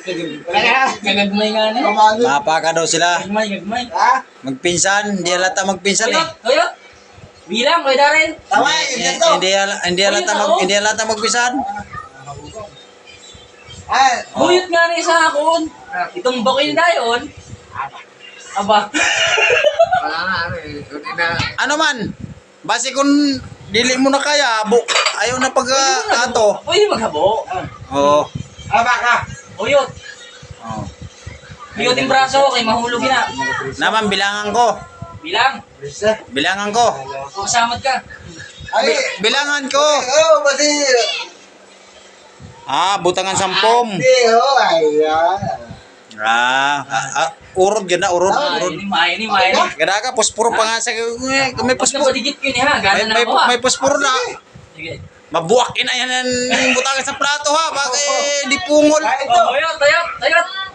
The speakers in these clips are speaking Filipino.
Gagagmay nga na. Mapaka daw sila. Gagmay. Magpinsan, hindi halata magpinsan eh. Tuyot. Bilang, may darin. Tama, Hindi halata magpinsan. Huyot nga na isa akon. Itong bakil na yun. Aba. Ano man? Base kung dili mo na kaya, ayaw na pag-ato. Pwede maghabo. Oo. Baka. Huyot. Oh. Huyot yung braso, kay mahulog na. Naman, bilangan ko. Bilang. Bilangan ko. Masamad ka. Bilangan ko. Basi. Butangan sampom. Urod ganda, urod. Ini main. Ganda ka, posporo pa nga sa... May Pag posporo. napadigit ko yun ha, gano'n na ako ha. May posporo na. Sige. Mabuwak ina yan ang butangan sa plato ha. Bakit di pungol? Huyot.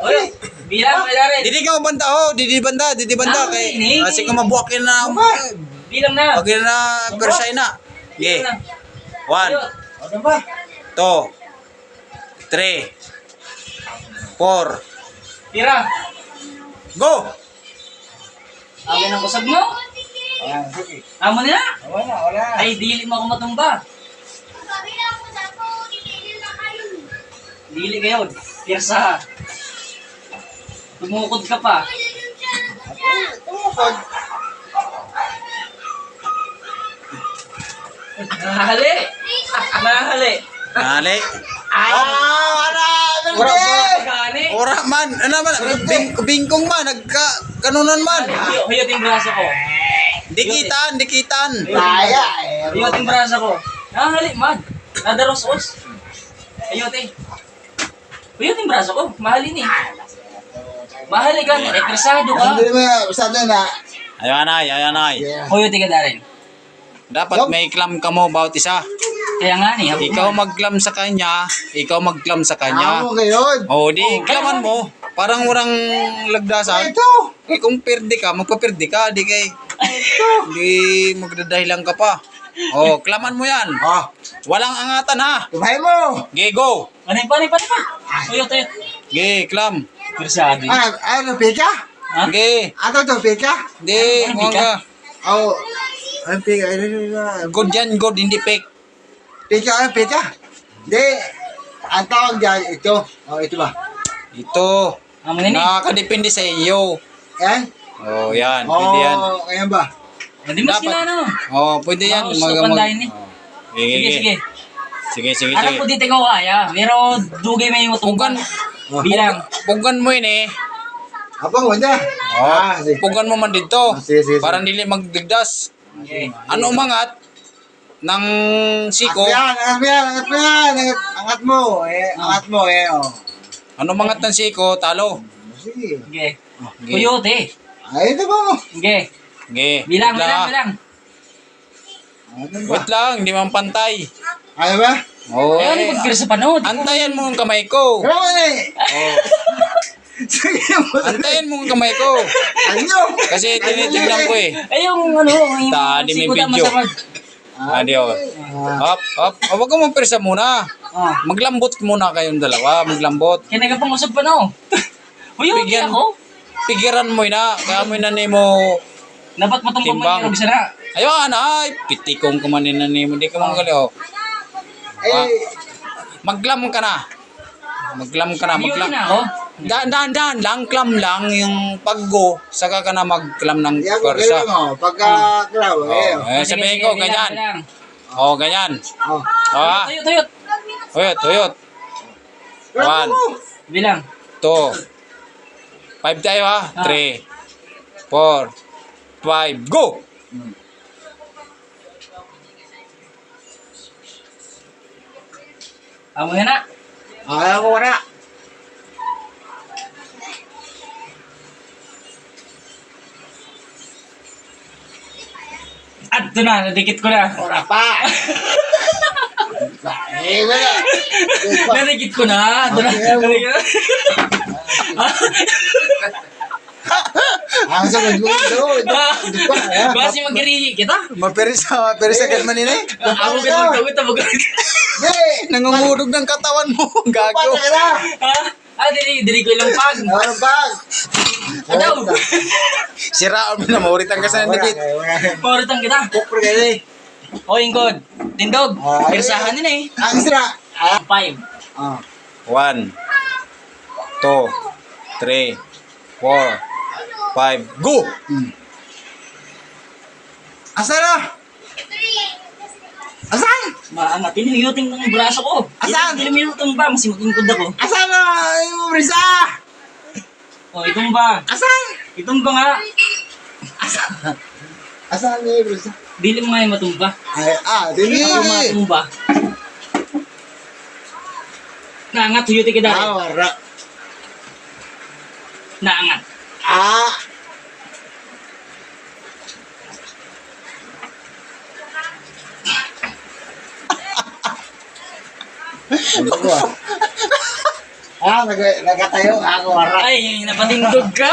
Huyot. Bilang, may darin. Didi ka mabanda ho. Didi banda. Kasi kung mabuwak ina na. Bilang na. Pag ina na, persay na. Okay. 1, 2, 3, 4. Tira. Go! Amin ang kusag mo. Amo na. Wala. Ay, dili mo ako matumba. Dili kayo. Pirsa. Tumukod ka pa. Nahali. Nali. Gani. Ora man. Ano man? Bingkong man. Kanunan man. Huyot yung braso ko. Dikitan. Huyot yung braso ko. Nahali, man. Nadaros-os. Huyot eh. Huyot yung braso ko. Mahalin eh. Mahali ka. Ekspresado ka. Hindi naman, basta na. Ayanay. Huyot ka na rin. Dapat may clam ka mo about isa. Kaya nga ni. Ikaw magclam sa kanya. Ako ngayon. Di klaman mo. Parang walang lagdasan. Ito. Kung perdi ka, magpapirdi ka. Di kay... Di magdadahilan ka pa. Klaman mo yan. Walang angatan ha. Tumahay mo. Ge, go. Panay. Huyot. Ge, clam. Ekspresado. Ano, pika? Ha? Ge. Ano to, pika? Di, Ano, mo pika? ka. Ang pika, Good yan, good. Hindi fake. Pika. Hindi. Ang tawag dyan, ito. Ito ba? Ito. Amo na ni. Nakakadepende sa iyo. Yan? Yan. Pwede yan. Ayan ba? Hindi mo Dapat. sila ano. Pwede yan. Mouse o pandahin eh. Sige. Alam ko dito ko kaya. Pero dugay may yung Pugan. Bilang. Pugan mo yun eh. Abang, wala. Sige. Pugan mo man dito. Sige. Para hindi magdigdas. Ano umangat ng siko? Angat mo yan. Angat mo. Ano umangat ng siko? Talo. Sige. Sige. Coyote. Ay, ito ba mo? Sige. Okay. Bilang. Wait lang, hindi man pantay. Ano ba? Ayaw ni magkira sa panood. Antayan mo ang kamay ko. Ano ba eh? Sige mo. Antayan mo ang kamay ko. Ano? Kasi tinitignan ko eh. Ay yung ano. Yung Tadi may sikutan video. masamad. Adios. Up. Huwag ka mong persa muna. Maglambot muna kayong dalawa. Maglambot. Kaya nagpangusap pa na oh. Coyote Bigyan. ako. Pigiran mo na. Kaya mo na mo. Dapat matong Timbang. pamay sana. Ayun, pitikong ka man na mo. Hindi ka mong gali. Maglam ka na. Maglam. Coyote na ako. Dahan lang. Klam lang yung pag-go. Saka ka na magklam ng Yan, persa. mo. Pagka-klaw. Sabihin ko, ganyan. Ganyan. Tuyot. One. Bilang. 2. 5 tayo ha. 3, 4, 5, go! Amo na. Ayaw ko wala. Adto na, nadikit ko na. Wala pa. Wala. Nadikit ko na. Adto na. Ang sakit mo doon. Basi magkiri kita. Maperisa agad man ini. Ako gano'n tawid. Hey! Nangungurog ng katawan mo. Gago. Pata ka na! Dili dili ko ilang pag. Ano bag? Adaw. Siraon mo na, mauritan ka sa nandikit. Pauritang kita. Kupro kayo eh. O, ingkod. Tindog. Ay. Pirsahan nila eh. Ang isra. 5. Ah. 1, 2, 3, 4, 5, go! Asan na? Asan? Maangat. Tinihiyuting ng braso ko. Asan? Tinihiyuting ba? Masimutingkod ako. Asan na? Yung brisa? O, itong ba? Asan? Itong ba nga? Asan? Asan na yung brisa? Dili mo nga yung matumba. Ay, dili. Yung matumba. Naangat, huyuti ka dati. Wara. Naangat. Ah. Ano ko ah? Nagatayo ako, wara. Ay, napatingkod ka.